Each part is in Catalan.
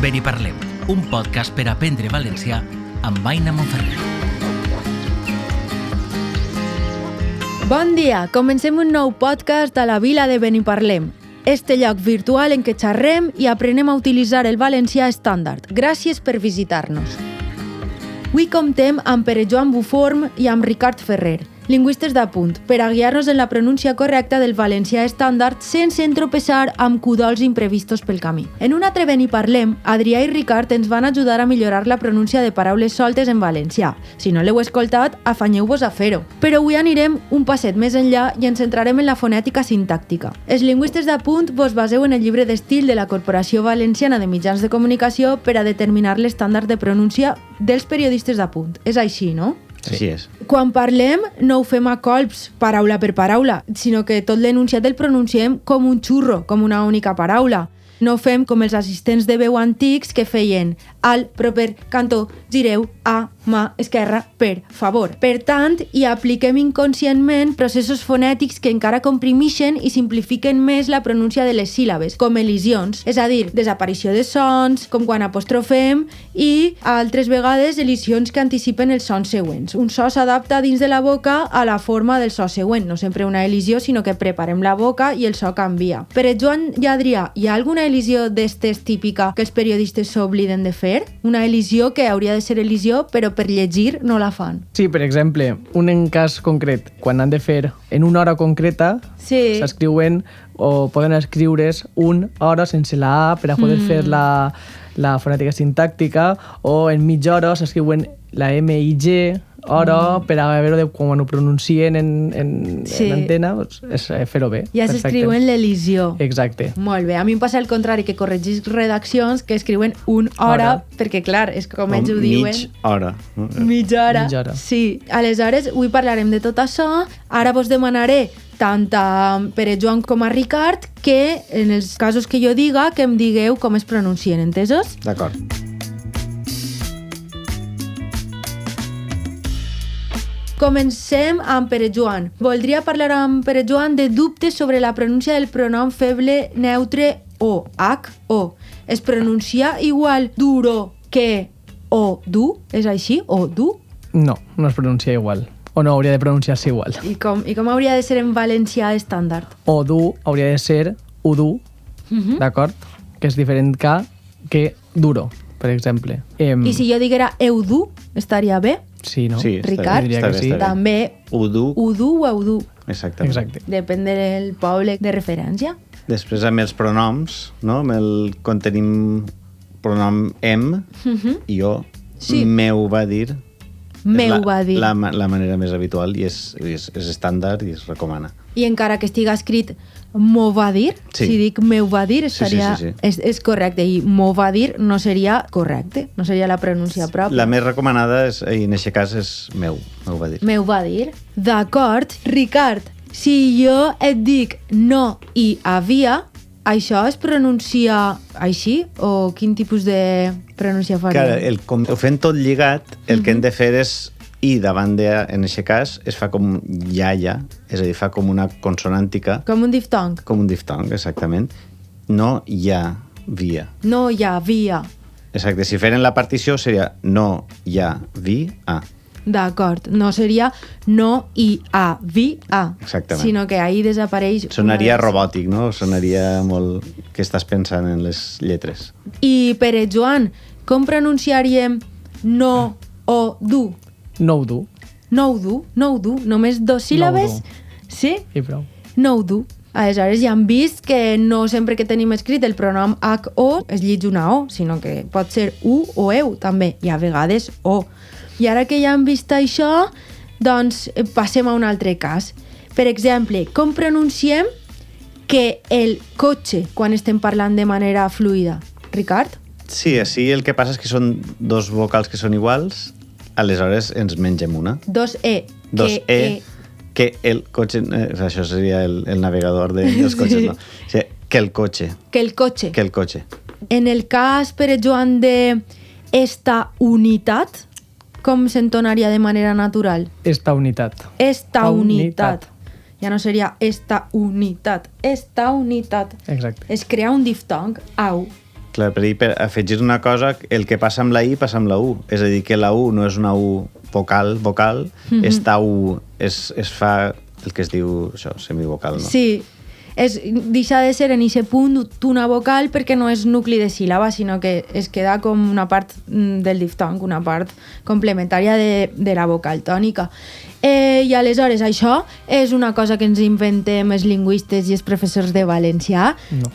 Beniparlem, un podcast per aprendre valencià amb Aina Monferrer. Bon dia, comencem un nou podcast a la vila de Beniparlem. Este lloc virtual en què xerrem i aprenem a utilitzar el valencià estàndard. Gràcies per visitar-nos. Avui comptem amb Pere Joan Buform i amb Ricard Ferrer, lingüistes d'apunt, per a guiar-nos en la pronúncia correcta del valencià estàndard sense entropeçar amb cudols imprevistos pel camí. En un altre Beniparlem, Adrià i Ricard ens van ajudar a millorar la pronúncia de paraules soltes en valencià. Si no l'heu escoltat, afanyeu-vos a fer-ho. Però avui anirem un passet més enllà i ens centrarem en la fonètica sintàctica. Els lingüistes d'apunt vos baseu en el llibre d'estil de la Corporació Valenciana de Mitjans de Comunicació per a determinar l'estàndard de pronúncia dels periodistes d'apunt. És així, no? Sí. Així és. Quan parlem, no ho fem a colps, paraula per paraula, sinó que tot l'enunciat el pronunciem com un xurro, com una única paraula. No ho fem com els assistents de veu antics que feien al, proper, cantó, gireu, a, mà, esquerra, per favor. Per tant, hi apliquem inconscientment processos fonètics que encara comprimixen i simplifiquen més la pronúncia de les síl·labes, com elisions, és a dir, desaparició de sons, com quan apostrofem, i altres vegades elisions que anticipen els sons següents. Un so s'adapta dins de la boca a la forma del so següent, no sempre una elisió, sinó que preparem la boca i el so canvia. Per Joan i Adrià, hi ha alguna elisió d'estes típica que els periodistes s'obliden de fer? Una elisió que hauria de ser elisió, però per llegir no la fan. Sí, per exemple, un cas concret, quan han de fer en una hora concreta, s'escriuen o poden escriure's una hora sense la A per a poder fer la fonètica sintàctica, o en mitja hora s'escriuen la M i G, hora, per a veure quan ho pronuncien en antena, és fer-ho bé. Ja s'escriuen l'elisió. Exacte. Molt bé. A mi em passa el contrari, que corregis redaccions que escriuen una hora, perquè clar, és com ells ho diuen. Mitja hora. Sí. Aleshores, avui parlarem de tot això. Ara vos demanaré tant a Pere Joan com a Ricard que, en els casos que jo diga, que em digueu com es pronuncien, entesos? D'acord. Comencem amb Pere Joan. Voldria parlar amb Pere Joan de dubtes sobre la pronúncia del pronom feble neutre o, H-O. Es pronuncia igual duro que o du? És així? O du? No, no es pronuncia igual. O no hauria de pronunciar-se igual. I com hauria de ser en valencià estàndard? O du hauria de ser udu, d'acord? Que és diferent que duro, per exemple. I si jo diguera eudu, estaria bé? Sí, no? Sí, Ricard? està bé, està bé. També Udu. udu o eudu. Exactament. Exacte. Depèn del poble de referència. Després amb els pronoms, no? Quan tenim pronom em i jo, meu va dir. Meu va dir. La manera més habitual i és estàndard i es recomana. I encara que estigui escrit m'ho va dir, si dic meu va dir, estaria, sí. És correcte, i m'ho va dir no seria correcte, no seria la pronúncia pròpia. La més recomanada en aquest cas és meu va dir. Meu va dir. D'acord, Ricard, si jo et dic no hi havia, això es pronuncia així? O quin tipus de pronuncia faria? Clar, com ho fem tot lligat, el que hem de fer és i davant de, en aquest cas, es fa com iaia, és a dir, fa com una consonàntica. Com un diftong? Com un diftong, exactament. No hi havia. No hi havia. Exacte, si feren la partició seria no hi havia. D'acord, no seria no hi havia. Exactament. Sinó que ahí desapareix... Sonaria robòtic, no? Sonaria molt que estàs pensant en les lletres. I, Pere Joan, com pronunciaríem no o du? No ho du. No ho du, no ho du. Només dos síl·labes? No ho du. Sí? I prou. No ho du. Aleshores ja hem vist que no sempre que tenim escrit el pronom H-O es llig una O, sinó que pot ser U o EU també, i a vegades O. I ara que ja hem vist això, doncs passem a un altre cas. Per exemple, com pronunciem que el cotxe quan estem parlant de manera fluida? Ricard? Sí, així el que passa és que són dos vocals que són iguals, aleshores ens mengem una. Dos E. Que el cotxe... això seria el navegador dels cotxes, no? O sigui, que el cotxe. Que el cotxe. Que el cotxe. En el cas, Pere Joan, de esta unitat, com s'entonaria de manera natural? Esta unitat. Esta unitat. Ja no seria esta unitat. Esta unitat. Exacte. Es crea un diftong, au. Clar, per afegir una cosa, el que passa amb la I passa amb la U. És a dir, que la U no és una U vocal, esta U es fa el que es diu això, semivocal, no? Sí, deixa de ser en aquest punt una vocal perquè no és nucli de síl·laba, sinó que es queda com una part del diftong, una part complementària de la vocal tònica. I aleshores això és una cosa que ens inventem els lingüistes i els professors de valencià?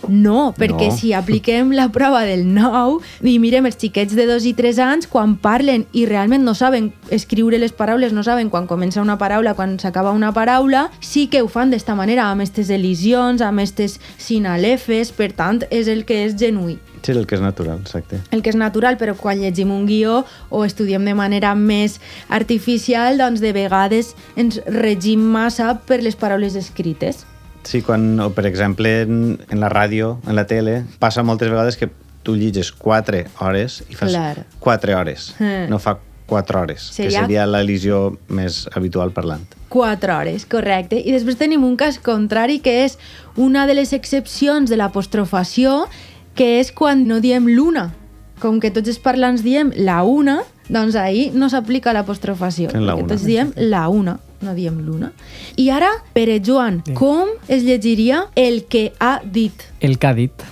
No, perquè si apliquem la prova del 9 i mirem els xiquets de 2 i 3 anys, quan parlen i realment no saben escriure les paraules, no saben quan comença una paraula, quan s'acaba una paraula, sí que ho fan d'esta manera, amb aquestes elisions, amb aquestes sinalefes, per tant, és el que és genuí. Sí, el que és natural, exacte. El que és natural, però quan llegim un guió o estudiem de manera més artificial, doncs de vegades ens regim massa per les paraules escrites. Sí, o per exemple en la ràdio, en la tele, passa moltes vegades que tu lliges 4 hores i fas 4 hores, no fa 4 hores, que seria l'elisió més habitual parlant. 4 hores, correcte. I després tenim un cas contrari, que és una de les excepcions de l'apostrofació, que és quan no diem l'una. Com que tots els parlants diem la una, doncs ahir no s'aplica l'apostrofació, perquè tots diem la una, no diem l'una. I ara, Pere Joan, com es llegiria el que ha dit? El que ha dit.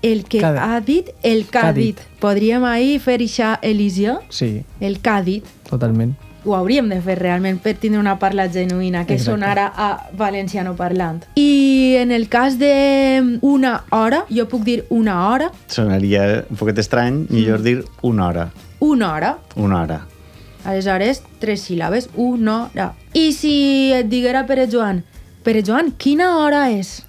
El que ha dit, el que ha dit. Podríem ahir fer aquesta elisió? Sí. El que ha dit. Totalment. Ho hauríem de fer realment per tindre una parla genuïna que sonara a valenciano parlant. I en el cas d'una hora, jo puc dir una hora. Sonaria un poquet estrany, millor dir una hora. Una hora. Una hora. Aleshores, 3 síl·labes, una hora. I si et diguera Pere Joan, quina hora és?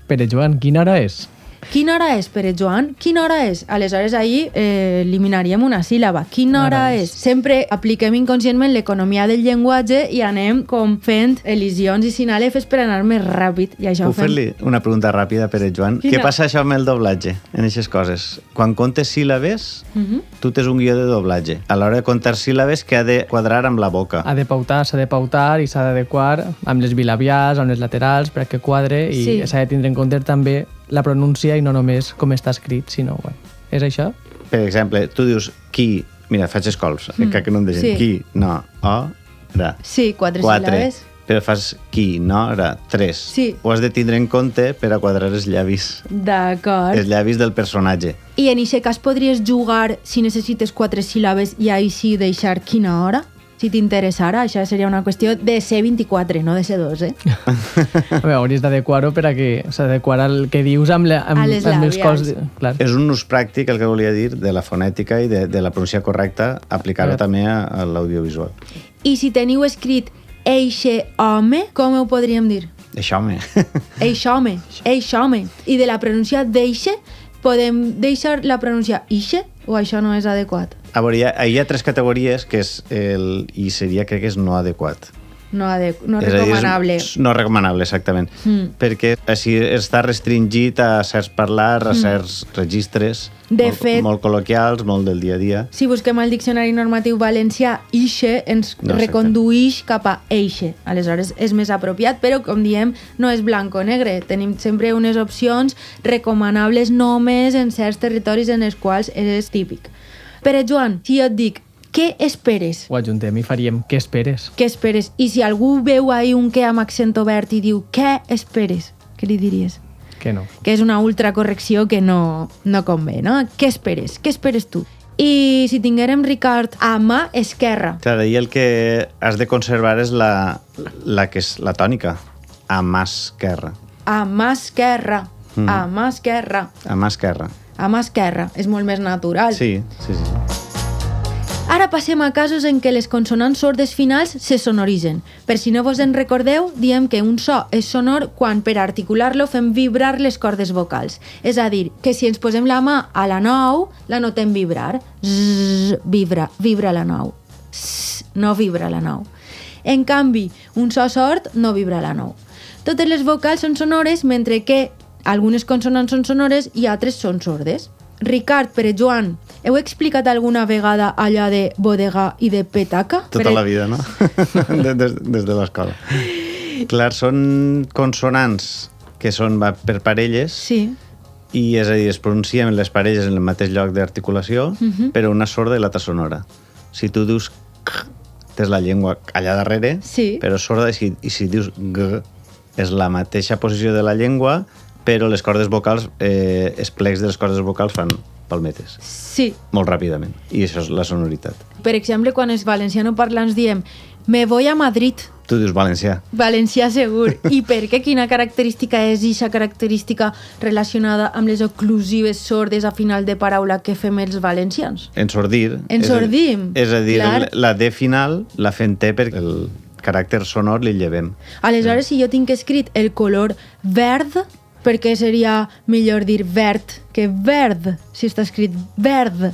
Pere Joan, quina hora és? Quina hora és, Pere Joan? Quina hora és? Aleshores, ahir eliminaríem una síl·laba. Quina hora és? Sempre apliquem inconscientment l'economia del llenguatge i anem com fent elisions i sinalefes per anar més ràpid. I això Puc fer-li una pregunta ràpida, Pere Joan? Què passa això amb el doblatge, en aquestes coses? Quan comptes síl·labes, tu tens un guió de doblatge. A l'hora de comptar síl·labes, que ha de quadrar amb la boca? S'ha de pautar i s'ha d'adequar amb les bilabials, amb les laterals, perquè quadre, i s'ha de tindre en compte també la pronúncia i no només com està escrit, sinó, bueno, és això? Per exemple, tu dius qui, mira, faig escolps, que no em deixen, qui, no, ra. Sí, 4 síl·labes. Però fas qui, no, ra, 3. Sí. Ho has de tindre en compte per a quadrar els llavis. D'acord. Els llavis del personatge. I en aquest cas podries jugar si necessites 4 síl·labes i ahir sí deixar quina hora? Si t'interessara, això seria una qüestió de C24, no de C2, A veure, hauries d'adequar-ho per a que s'adequar el que dius amb els cos... Clar. És un ús pràctic, el que volia dir, de la fonètica i de la pronúncia correcta, aplicar-ho també a l'audiovisual. I si teniu escrit eixe home, com ho podríem dir? Eixe-home. Eixe-home, eixe-home. I de la pronúncia d'eixe, podem deixar la pronúncia ixe o això no és adequat? A veure, hi ha 3 categories que és i seria, crec que és no adequat. No recomanable. No recomanable, exactament. Perquè així està restringit a certs parlars, a certs registres molt col·loquials, molt del dia a dia. Si busquem al diccionari normatiu valencià, ixe ens reconduïx cap a eixe. Aleshores és més apropiat, però com diem, no és blanc o negre. Tenim sempre unes opcions recomanables només en certs territoris en els quals és típic. Pere Joan, si jo et dic, què esperes? Ho ajuntem i faríem, què esperes? Què esperes? I si algú veu ahir un què amb accent obert i diu, què esperes? Què li diries? Que no. Que és una ultracorrecció que no convé, no? Què esperes? Què esperes tu? I si tinguérem, Ricard, a mà esquerra. Clar, i el que has de conservar és la que és la tònica. A mà esquerra. A mà esquerra. A mà esquerra. A mà esquerra. A mà esquerra. És molt més natural. Sí. Ara passem a casos en què les consonants sordes finals se sonoritzen. Per si no vos en recordeu, diem que un so és sonor quan per articular-lo fem vibrar les cordes vocals. És a dir, que si ens posem la mà a la 9, la notem vibrar. Zzz, vibra la 9. Zzz, no vibra la 9. En canvi, un so sord no vibra la 9. Totes les vocals són sonores, mentre que algunes consonants són sonores i altres són sordes. Ricard, Pere Joan, heu explicat alguna vegada allò de bodega i de petaca? Tota la vida, no? Des de l'escola. Clar, són consonants que són per parelles, sí, I és a dir, es pronuncien les parelles en el mateix lloc d'articulació, però una sorda i l'altra sonora. Si tu dius k, tens la llengua allà darrere, però sorda, i si dius g, és la mateixa posició de la llengua, però les cordes vocals, els plecs de les cordes vocals fan palmetes. Sí. Molt ràpidament. I això és la sonoritat. Per exemple, quan els valencianoparlants diem me voy a Madrid. Tu dius valencià. Valencià segur. I per què? Quina característica és aquesta característica relacionada amb les oclusives sordes a final de paraula que fem els valencians? Ensordir. Ensordim. És a dir, la D final la fem T perquè el caràcter sonor li llevem. Aleshores, si jo tinc escrit el color verd, per què seria millor dir verd que verd, si està escrit verd?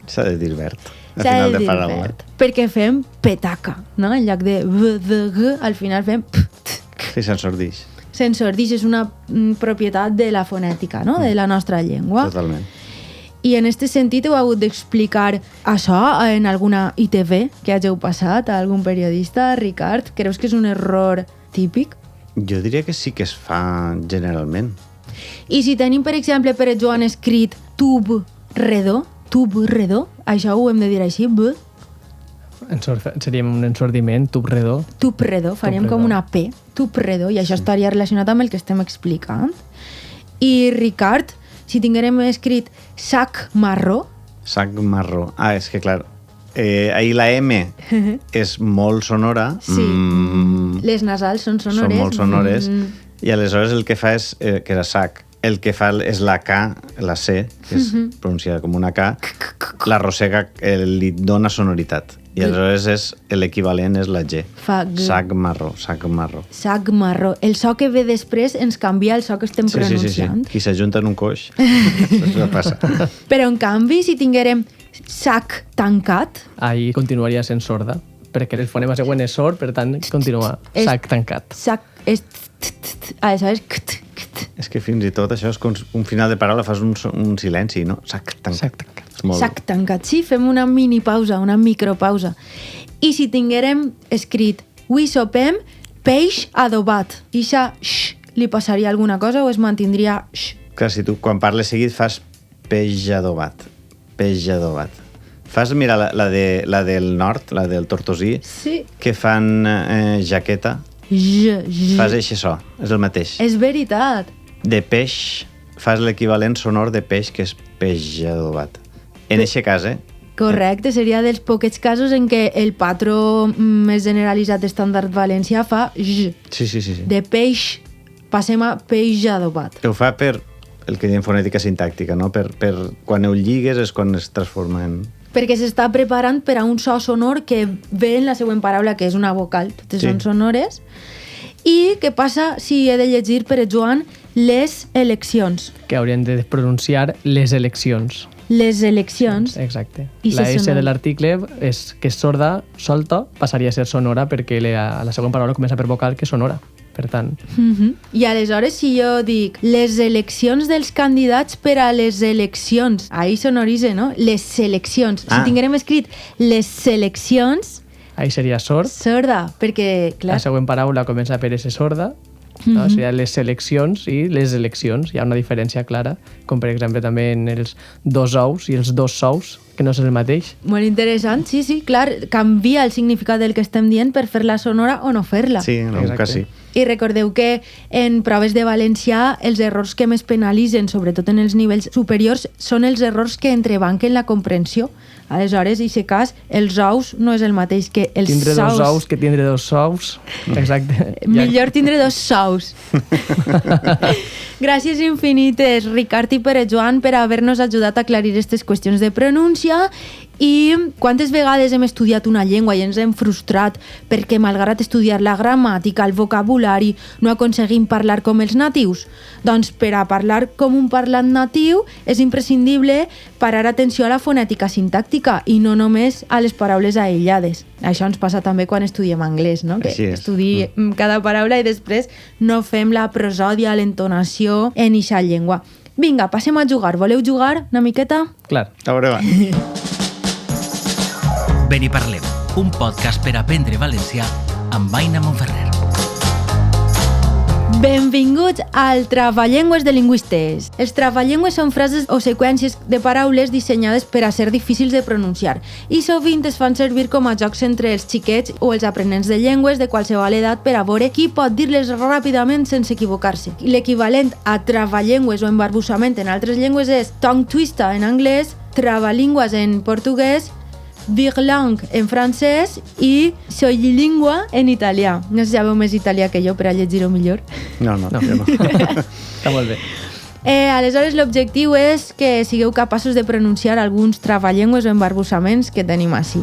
S'ha de dir verd. Al final de paraula. Verd, perquè fem petaca, no? En lloc de v, de g, al final fem p, t, k. Sí, s'ensordix. S'ensordix és una propietat de la fonètica, no? De la nostra llengua. Totalment. I en aquest sentit heu hagut d'explicar això en alguna ITV que hàgeu passat a algun periodista, Ricard? Creus que és un error típic? Jo diria que sí que es fa generalment. I si tenim, per exemple, per Joan escrit tub redó, això ho hem de dir així, b? Seria un ensordiment, tub redó. Tub redó, faríem com una P, tub redó, i això estaria relacionat amb el que estem explicant. I Ricard, si tinguérem escrit sac marró... Sac marró. Ah, és que clar, ahir la M és molt sonora. Sí, les nasals són sonores. Són molt sonores, i aleshores el que fa és, que era sac, el que fa és la K, la C, que és pronunciada com una K, l'arrossega, li dona sonoritat. I aleshores l'equivalent és la G. Sac marró, sac marró. Sac marró. El so que ve després ens canvia el so que estem pronunciant. Sí. Qui s'ajunta en un coix, això passa. Però en canvi, si tinguérem sac tancat... Ahí continuaria sent sorda, perquè el fonema següent és sord, per tant, continua sac tancat. Sac és... Aleshores... És que fins i tot això és com un final de paraula, fas un silenci, no? Sac tancat. Sac tancat. Sí, fem una mini pausa, una micropausa. I si tinguérem escrit avui sopem peix adobat, i això li passaria alguna cosa o es mantindria x? Clar, si tu quan parles seguit fas peix adobat. Peix adobat. Fas, mira, la del nord, la del tortosí, que fan jaqueta. Fas eixe so, és el mateix. És veritat. De peix, fas l'equivalent sonor de peix, que és peix adobat. En eixe cas, Correcte, seria dels poquets casos en què el patró més generalitzat estàndard valencià fa j. Sí. De peix passem a peix adobat. Ho fa per el que diem fonètica sintàctica, no? Per quan ho lligues és quan es transforma en... Perquè s'està preparant per a un so sonor que ve en la següent paraula, que és una vocal. Totes són sonores. I què passa si he de llegir per Joan les eleccions? Que haurien de pronunciar les eleccions. Les eleccions. Exacte. La S de l'article és que és sorda, solta, passaria a ser sonora perquè la següent paraula comença per vocal, que és sonora. Per tant... I aleshores, si jo dic les eleccions dels candidats per a les eleccions, ahí sonoritza, no? Les seleccions. Si tinguérem escrit les seleccions... Ahí seria sord. Sorda, perquè, clar... La següent paraula comença per S sorda, no? Seria les seleccions i les eleccions. Hi ha una diferència clara, com per exemple també en els dos ous i els dos sous, que no és el mateix. Molt interessant, sí, clar, canvia el significat del que estem dient per fer-la sonora o no fer-la. Sí, en algun cas sí. I recordeu que en proves de valencià els errors que més penalitzen, sobretot en els nivells superiors, són els errors que entrebanquen la comprensió. Aleshores, en aquest cas, els ous no és el mateix que els sous. Tindre dos ous que tindre dos sous. Exacte. Millor tindre dos sous. Gràcies infinites, Ricard i Pere Joan, per haver-nos ajudat a aclarir aquestes qüestions de pronúncia. I quantes vegades hem estudiat una llengua i ens hem frustrat perquè, malgrat estudiar la gramàtica, el vocabulari, no aconseguim parlar com els natius? Doncs per a parlar com un parlant natiu és imprescindible parar atenció a la fonètica sintàctica i no només a les paraules aïllades. Això ens passa també quan estudiem anglès, no? Que estudiem cada paraula i després no fem la prosòdia, l'entonació en eixa llengua. Vinga, passem a jugar. Voleu jugar una miqueta? Clar. A veure, va. Ben i parlem, un podcast per aprendre valencià amb Aina Monferrer. Benvinguts al Travallengües de Lingüistes. Els travallengües són frases o seqüències de paraules dissenyades per a ser difícils de pronunciar i sovint es fan servir com a jocs entre els xiquets o els aprenents de llengües de qualsevol edat per a veure qui pot dir-les ràpidament sense equivocar-se. L'equivalent a travallengües o embarbussament en altres llengües és tongue twister en anglès, trabalingües en portuguès, bilingue en francès i soilingua en italià. No sé si sabeu més italià que jo per a llegir-ho millor. No. Jo no. Està molt bé. Aleshores, l'objectiu és que sigueu capaços de pronunciar alguns travallengües o embarbussaments que tenim així.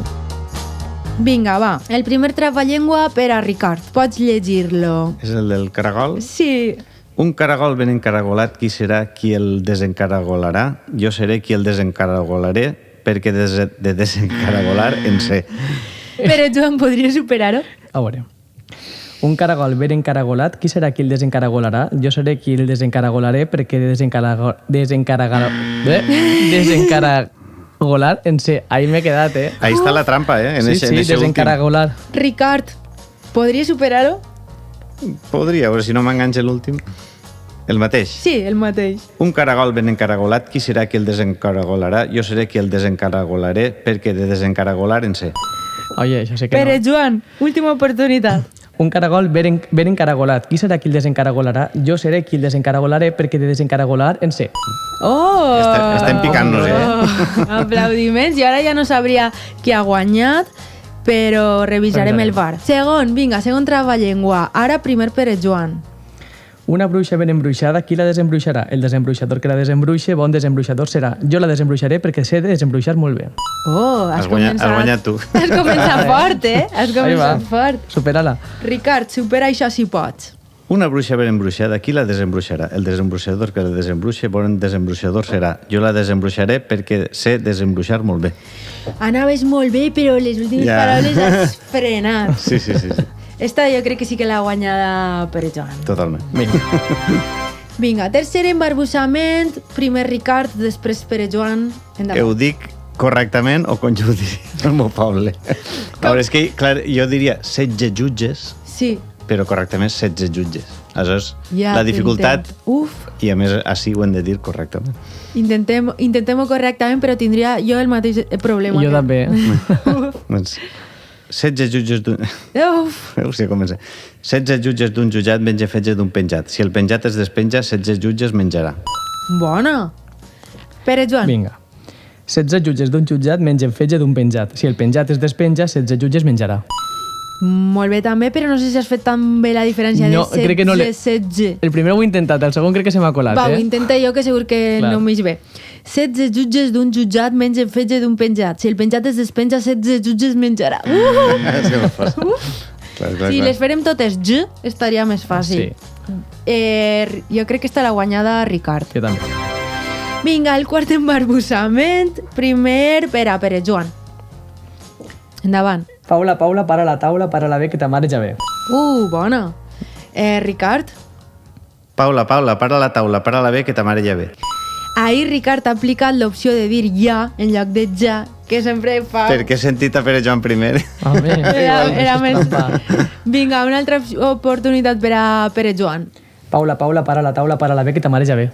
Vinga, va. El primer travallengua per a Ricard. Pots llegir-lo. És el del caragol? Sí. Un caragol ben encaragolat, qui serà qui el desencaragolarà? Jo seré qui el desencaragolaré, perquè de desencaragolar en sé. Però Joan, podries superar-ho? A veure. Un caragol ben encaragolat, qui serà qui el desencaragolarà? Jo seré qui el desencaragolaré perquè desencaragolar en sé. Ahí m'he quedat, Ahí està la trampa, En sí, desencaragolar. Ricard, podries superar-ho? Podria, a veure si no m'enganxa l'últim. El mateix? Sí, el mateix. Un caragol ben encaragolat, qui serà qui el desencaragolarà? Jo seré qui el desencaragolaré perquè de desencaragolar en sé. Oye, això sé que Pere, no. Joan, última oportunitat. Un caragol ben encaragolat, qui serà qui el desencaragolarà? Jo seré qui el desencaragolaré perquè de desencaragolar en sé. Oh! Estem picant-nos, Aplaudiments. I ara ja no sabria qui ha guanyat, però revisarem el VAR. Segon travallengua. Ara primer Pere Joan. Una bruixa ben embruixada, qui la desembruixarà? El desembruixador que la desembruixe, bon desembruixador serà. Jo la desembruixaré perquè sé desembruixar molt bé. Oh, has guanyat tu. Has començat fort, Has començat fort. Supera-la. Ricard, supera això si pots. Una bruixa ben embruixada, qui la desembruixarà? El desembruixador que la desembruixe, bon desembruixador serà. Jo la desembruixaré perquè sé desembruixar molt bé. Anaves molt bé, però les últimes paraules has frenat. Sí. Esta jo crec que sí que l'ha guanyada per Joan. Totalment. Vinga, tercer embarbussament, primer Ricard, després Pere Joan. Endavant. Ho dic correctament o com jo ho diria el meu poble? A veure, és que, clar, jo diria 16 jutges, sí, però correctament 16 jutges. Aleshores, ja la dificultat... Uf. I a més, així ho hem de dir correctament. Intentem-ho correctament, però tindria jo el mateix problema. Jo també. Doncs 16 jutges d'un... Uf. Sí, comença. 16 jutges d'un jutjat menja fetge d'un penjat. Si el penjat es despenja, 16 jutges menjarà. Bona. Pere Joan. Vinga. 16 jutges d'un jutjat mengen fetge d'un penjat. Si el penjat es despenja, 16 jutges menjarà. Molt bé també, però no sé si has fet tan bé la diferència de 16. El primer ho he intentat, el segon crec que se m'ha colat. Va, ho intenta jo, que segur que Clar. no m'hi ve. 16 jutges d'un jutjat mengen fetge d'un penjat. Si el penjat es despenja, 16 jutges menjarà. Si les farem totes estaria més fàcil. Sí. Jo crec que està la guanyada Ricard. Jo també. Vinga, el quart embarbussament. Primer per a Pere Joan. Endavant. Paula, para la taula, para la bé, que ta mare ja ve. Bona. Ricard? Paula, para la taula, para la bé, que ta mare ja ve. Ahir Ricard ha aplicat l'opció de dir ja en lloc de ja, que sempre fa... Perquè he sentit a Pere Joan primer. Era més... Vinga, una altra oportunitat per a Pere Joan. Paula, para la taula, para la bé, que ta mare ja ve.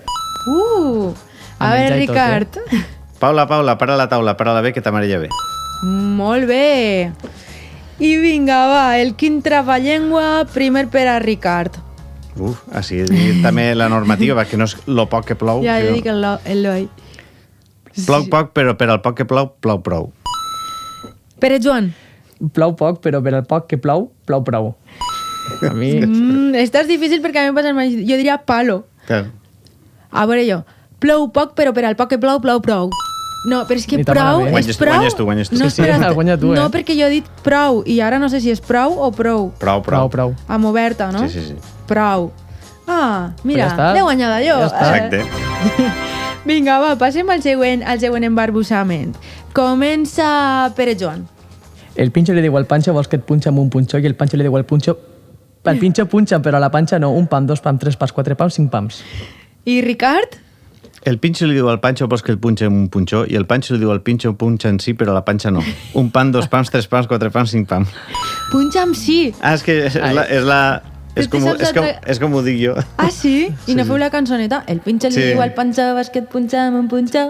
A veure, Ricard. Paula, para la taula, para la bé, que ta mare ja ve. Molt bé. I vinga, va, el quint travallengua, primer per a Ricard. Així també la normativa, perquè no és lo poc que plou. Ja, jo dic el Loi. Plou poc, però per al poc que plou, plou prou. Pere Joan. Plou poc, però per al poc que plou, plou prou. A mi... Estàs difícil perquè a mi em passa el mateix. Jo diria palo. Clar. A veure jo. Plou poc, però per al poc que plou, plou prou. No, però és que prou és prou. Guanyes tu. No, Sí, guanya tu, no, perquè jo he dit prou, i ara no sé si és prou o prou. Prou. Amb oberta, no? Sí. Prou. Mira, ja l'he guanyada jo. Ja està. Exacte. Vinga, va, passem al següent embarbussament. Comença Pere Joan. El pincho le digo al Pancho, vols que et punxa amb un punxó, i el Pancho le digo al punxo... El pincho punxa, però a la panxa no. 1 pam, 2 pam, 3 pams, 4 pams, 5 pams. I Ricard? El pinxo li diu al Pancho, vols que el punxa amb un punxó, i el Pancho li diu al pinxo, punxa en sí, però a la panxa no. 1 pam, 2 pams, 3 pams, 4 pams, 5 pams. Punxa amb sí. És que és la És com ho dic jo. Ah, sí? I no feu la cançoneta? El pinxa li diu al panxa, basquet punxa, un punxa.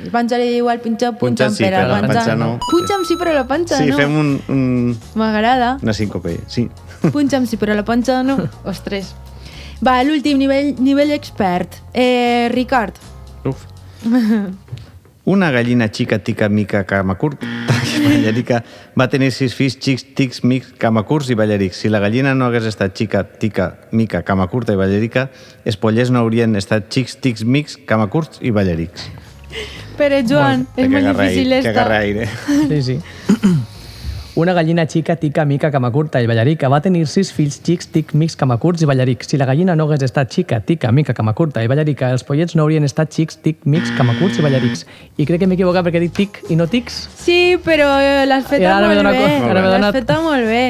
El panxa li diu al pinxa, punxa, sí, però la panxa no. Punxa'm sí, però la panxa no. Sí, fem un... M'agrada. Una síncope, sí. Punxa'm sí, però la panxa no. Ostres. Va, l'últim nivell expert. Ricard. Uf. Una gallina xica, tica, mica, cama curt, ballerica, va tenir 6 fills xics, tics, mics, cama curts i ballerics. Si la gallina no hagués estat xica, tica, mica, cama curta i ballerica, els pollets no haurien estat xics, tics, mics, cama curts i ballerics. Però, Joan, és molt difícil esta. Que agarra aire. Sí, sí. Una gallina xica, tica, mica, cama curta i ballerica va tenir 6 fills xics, tic, mics, cama curts i ballerics. Si la gallina no hagués estat xica, tica, mica, cama curta i ballerica, els pollets no haurien estat xics, tic, mics, cama curts i ballerics. I crec que m'he equivocat perquè he dit tic i no tics. Sí, però l'has fet molt bé. L'has fet molt bé.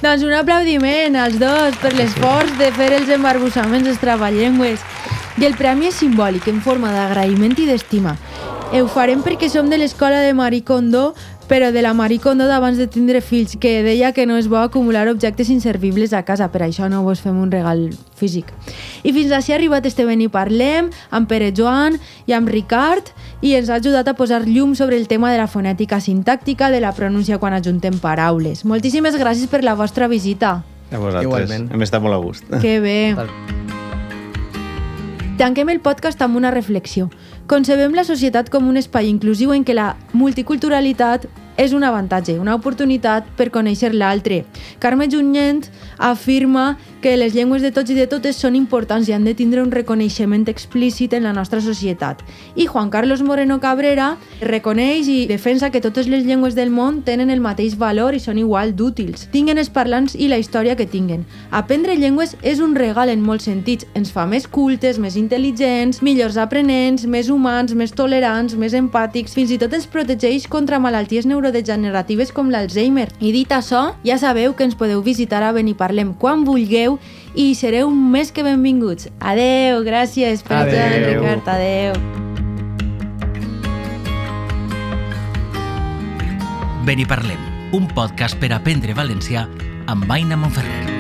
Doncs un aplaudiment als dos per l'esforç de fer els embarbussaments dels travallengües. I el premi és simbòlic, en forma d'agraïment i d'estima. Ho farem perquè som de l'escola de Marie Kondo, però de la Marie Kondo d'abans de tindre fills, que deia que no és bo acumular objectes inservibles a casa, per això no vos fem un regal físic. I fins així ha arribat este Ven i Parlem, amb Pere Joan i amb Ricard, i ens ha ajudat a posar llum sobre el tema de la fonètica sintàctica, de la pronúncia quan ajuntem paraules. Moltíssimes gràcies per la vostra visita. A vosaltres. Igualment. Hem estat molt a gust. Que bé. Tanquem el podcast amb una reflexió. Concebem la societat com un espai inclusiu en què la multiculturalitat és un avantatge, una oportunitat per conèixer l'altre. Carme Junyent afirma que les llengües de tots i de totes són importants i han de tindre un reconeixement explícit en la nostra societat. I Juan Carlos Moreno Cabrera reconeix i defensa que totes les llengües del món tenen el mateix valor i són igual d'útils, tinguen els parlants i la història que tinguen. Aprendre llengües és un regal en molts sentits. Ens fa més cultes, més intel·ligents, millors aprenents, més humans, més tolerants, més empàtics, fins i tot ens protegeix contra malalties neurodegeneratives com l'Alzheimer. I dit això, ja sabeu que ens podeu visitar a Ven i Parlem quan vulgueu i sereu més que benvinguts. Adeu, gràcies per tot, Ricard, adeu. Ven i Parlem, un podcast per aprendre valencià amb Aina Monferrer.